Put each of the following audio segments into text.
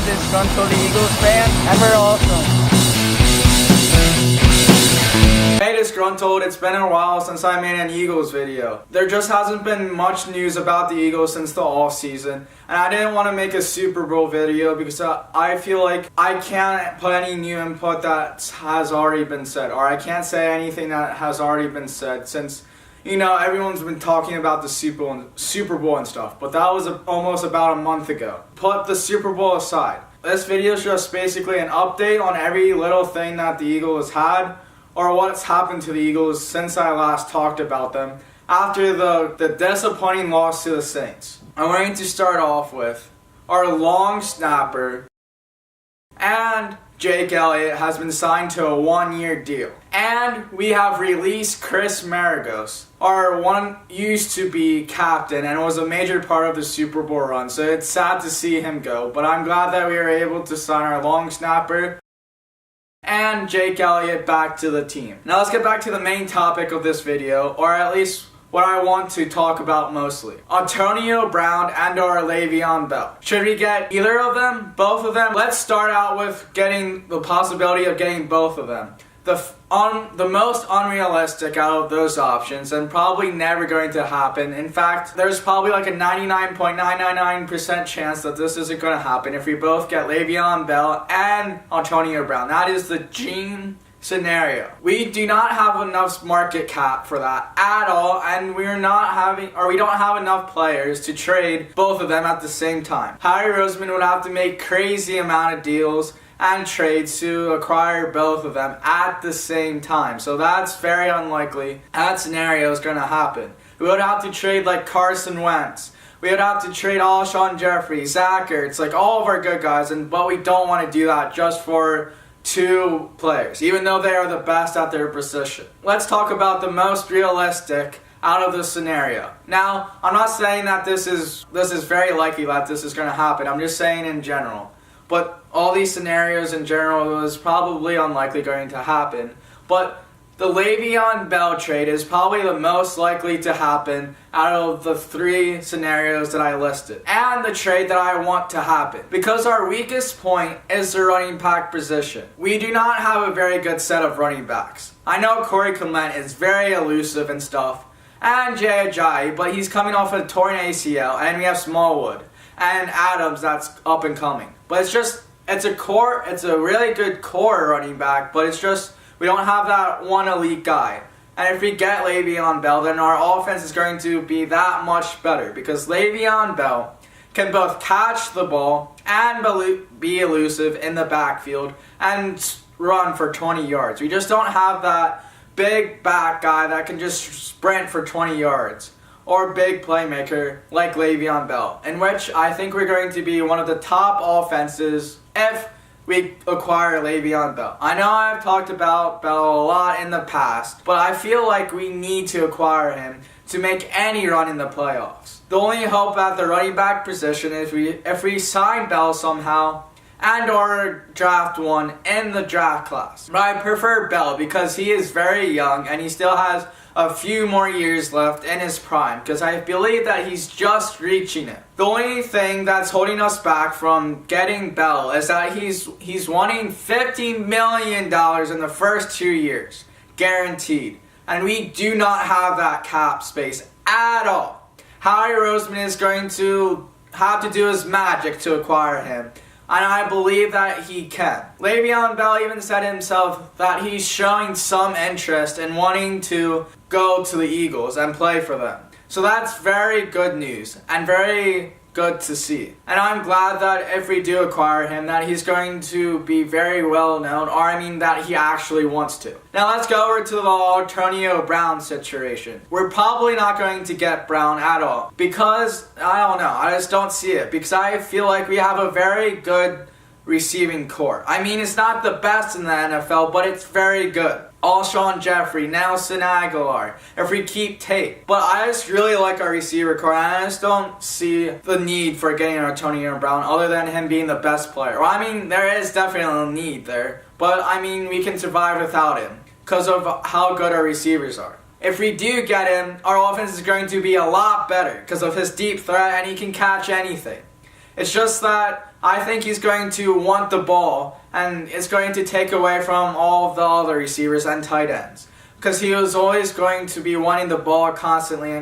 disgruntled Eagles fan, and we're awesome. Hey Disgruntled, it's been a while since I made an Eagles video. There just hasn't been much news about the Eagles since the off season, and I didn't want to make a Super Bowl video because I feel like I can't put any new input that has already been said, or I can't say anything that has already been said since, you know, everyone's been talking about the Super Bowl and stuff, but that was almost about a month ago. Put the Super Bowl aside. This video is just basically an update on every little thing that the Eagles had, or what's happened to the Eagles since I last talked about them after the disappointing loss to the Saints. I'm going to start off with our long snapper, and Jake Elliott has been signed to a 1-year deal. And we have released Chris Maragos, our one used to be captain and was a major part of the Super Bowl run, so it's sad to see him go, but I'm glad that we were able to sign our long snapper and Jake Elliott back to the team. Now let's get back to the main topic of this video, or at least what I want to talk about mostly. Antonio Brown and or Le'Veon Bell. Should we get either of them? Both of them? Let's start out with getting the possibility of getting both of them. The most unrealistic out of those options, and probably never going to happen. In fact, there's probably like a 99.999% chance that this isn't going to happen if we both get Le'Veon Bell and Antonio Brown. That is the dream scenario. We do not have enough market cap for that at all, and we don't have enough players to trade both of them at the same time. Howie Roseman would have to make crazy amount of deals and trades to acquire both of them at the same time. So that's very unlikely that scenario is going to happen. We would have to trade like Carson Wentz. We would have to trade Alshon Jeffrey, Zach Ertz, like all of our good guys, but we don't want to do that just for two players, even though they are the best at their position. Let's talk about the most realistic out of this scenario. Now, I'm not saying that this is very likely that this is going to happen. I'm just saying in general. But all these scenarios in general is probably unlikely going to happen. But the Le'Veon Bell trade is probably the most likely to happen out of the three scenarios that I listed. And the trade that I want to happen. Because our weakest point is the running back position. We do not have a very good set of running backs. I know Corey Clement is very elusive and stuff, and Jay Ajayi, but he's coming off a torn ACL, and we have Smallwood and Adams that's up and coming. But it's a really good core running back, but it's just we don't have that one elite guy. And if we get Le'Veon Bell, then our offense is going to be that much better, because Le'Veon Bell can both catch the ball and be elusive in the backfield and run for 20 yards. We just don't have that big back guy that can just sprint for 20 yards. Or big playmaker like Le'Veon Bell, in which I think we're going to be one of the top offenses if we acquire Le'Veon Bell. I know I've talked about Bell a lot in the past, but I feel like we need to acquire him to make any run in the playoffs. The only hope at the running back position is if we sign Bell somehow and or draft one in the draft class. But I prefer Bell because he is very young and he still has a few more years left in his prime, because I believe that he's just reaching it. The only thing that's holding us back from getting Bell is that he's wanting $50 million in the first 2 years, guaranteed. And we do not have that cap space at all. Howie Roseman is going to have to do his magic to acquire him, and I believe that he can. Le'Veon Bell even said himself that he's showing some interest in wanting to go to the Eagles and play for them. So that's very good news and very good to see. And I'm glad that if we do acquire him, that he's going to be very well known, or that he actually wants to. Now let's go over to the Antonio Brown situation. We're probably not going to get Brown at all, because, I don't know, I just don't see it, because I feel like we have a very good receiving core. It's not the best in the NFL, but it's very good. Alshon Jeffrey, Nelson Aguilar, if we keep Tate. But I just really like our receiver core, and I just don't see the need for getting Antonio Brown other than him being the best player. Well, there is definitely a need there, but we can survive without him because of how good our receivers are. If we do get him, our offense is going to be a lot better because of his deep threat, and he can catch anything. It's just that I think he's going to want the ball, and it's going to take away from all of the other receivers and tight ends. Because he was always going to be wanting the ball constantly,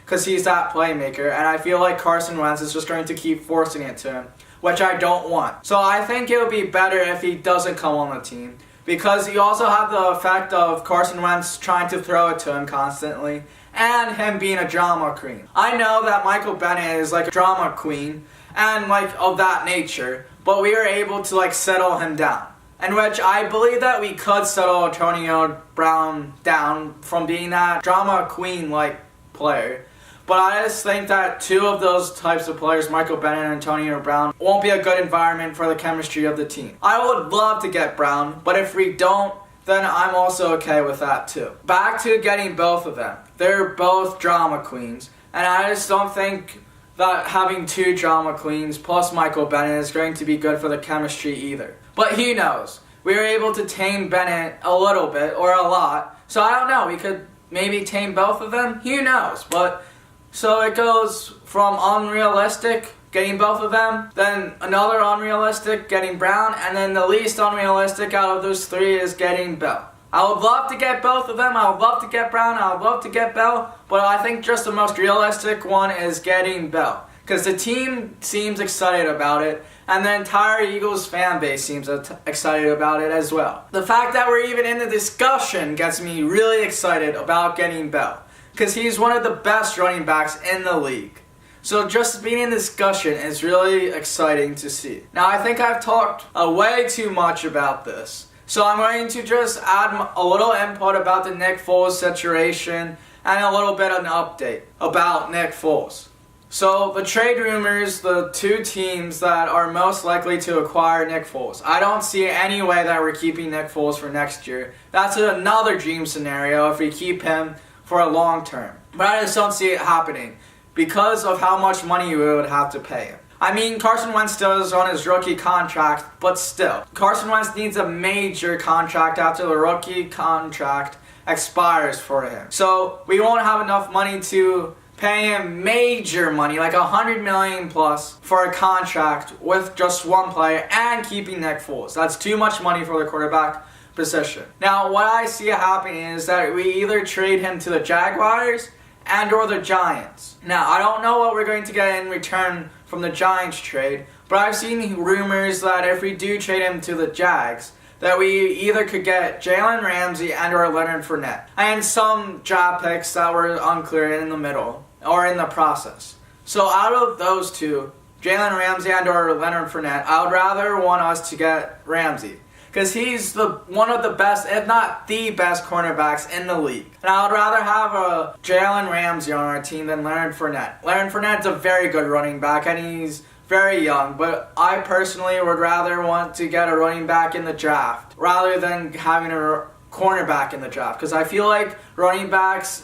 because he's that playmaker, and I feel like Carson Wentz is just going to keep forcing it to him, which I don't want. So I think it would be better if he doesn't come on the team, because you also have the effect of Carson Wentz trying to throw it to him constantly, and him being a drama queen. I know that Michael Bennett is like a drama queen, and like of that nature, but we were able to like settle him down. In which I believe that we could settle Antonio Brown down from being that drama queen like player. But I just think that two of those types of players, Michael Bennett and Antonio Brown, won't be a good environment for the chemistry of the team. I would love to get Brown, but if we don't, then I'm also okay with that too. Back to getting both of them. They're both drama queens, and I just don't think that having two drama queens plus Michael Bennett is going to be good for the chemistry either. But he knows. We were able to tame Bennett a little bit, or a lot, so I don't know, we could maybe tame both of them? Who knows? But so it goes from unrealistic, getting both of them, then another unrealistic, getting Brown, and then the least unrealistic out of those three is getting Bell. I would love to get both of them, I would love to get Brown, I would love to get Bell, but I think just the most realistic one is getting Bell. Because the team seems excited about it, and the entire Eagles fan base seems excited about it as well. The fact that we're even in the discussion gets me really excited about getting Bell, because he's one of the best running backs in the league. So just being in discussion is really exciting to see. Now I think I've talked way too much about this, so I'm going to just add a little input about the Nick Foles situation and a little bit of an update about Nick Foles. So the trade rumors, the two teams that are most likely to acquire Nick Foles. I don't see any way that we're keeping Nick Foles for next year. That's another dream scenario if we keep him for a long term. But I just don't see it happening because of how much money we would have to pay him. I mean, Carson Wentz still is on his rookie contract, but still. Carson Wentz needs a major contract after the rookie contract expires for him. So we won't have enough money to pay him major money, like $100 million plus, for a contract with just one player and keeping Nick Foles. That's too much money for the quarterback position. Now, what I see happening is that we either trade him to the Jaguars and or the Giants. Now, I don't know what we're going to get in return from the Giants trade, but I've seen rumors that if we do trade him to the Jags, that we either could get Jalen Ramsey and or Leonard Fournette, and some draft picks that were unclear in the middle, or in the process. So out of those two, Jalen Ramsey and or Leonard Fournette, I would rather want us to get Ramsey, because he's one of the best, if not the best, cornerbacks in the league. And I would rather have a Jalen Ramsey on our team than Leonard Fournette. Leonard Fournette's a very good running back, and he's very young, but I personally would rather want to get a running back in the draft rather than having a cornerback in the draft, because I feel like running backs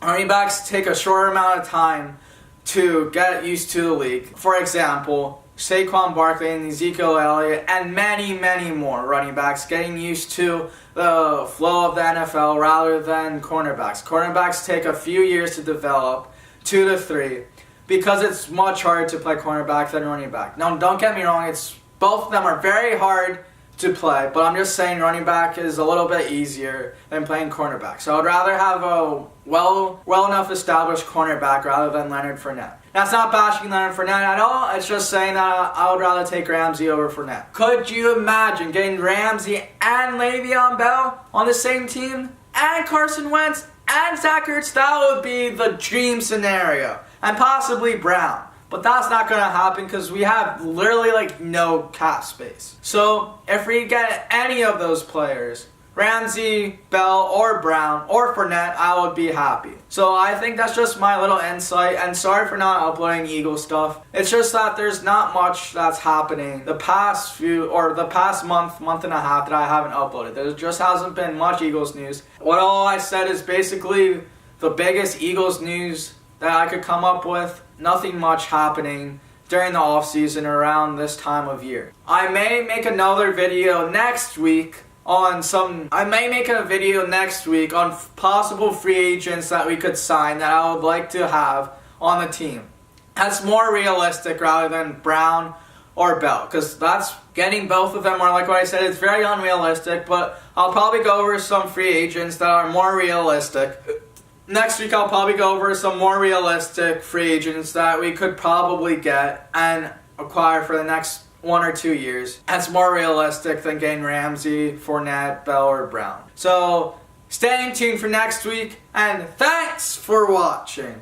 take a short amount of time to get used to the league. For example, Saquon Barkley and Ezekiel Elliott and many, many more running backs getting used to the flow of the NFL rather than cornerbacks. Cornerbacks take a few years to develop, 2 to 3, because it's much harder to play cornerback than running back. Now, don't get me wrong, both of them are very hard to play, but I'm just saying running back is a little bit easier than playing cornerback. So I'd rather have a well enough established cornerback rather than Leonard Fournette. That's not bashing Leonard Fournette at all. It's just saying that I would rather take Ramsey over Fournette. Could you imagine getting Ramsey and Le'Veon Bell on the same team? And Carson Wentz and Zach Ertz? That would be the dream scenario. And possibly Brown. But that's not going to happen because we have literally like no cap space. So if we get any of those players, Ramsey, Bell, or Brown, or Fournette, I would be happy. So I think that's just my little insight, and sorry for not uploading Eagle stuff. It's just that there's not much that's happening the past month and a half that I haven't uploaded. There just hasn't been much Eagles news. What all I said is basically the biggest Eagles news that I could come up with. Nothing much happening during the off season around this time of year. I may make another video next week on possible free agents that we could sign that I would like to have on the team. That's more realistic rather than Brown or Bell, because that's getting both of them, or like what I said, it's very unrealistic, but I'll probably go over some free agents that are more realistic. Next week I'll probably go over some more realistic free agents that we could probably get and acquire for the next 1 or 2 years. That's more realistic than getting Ramsey, Fournette, Bell, or Brown. So stay tuned for next week, and thanks for watching.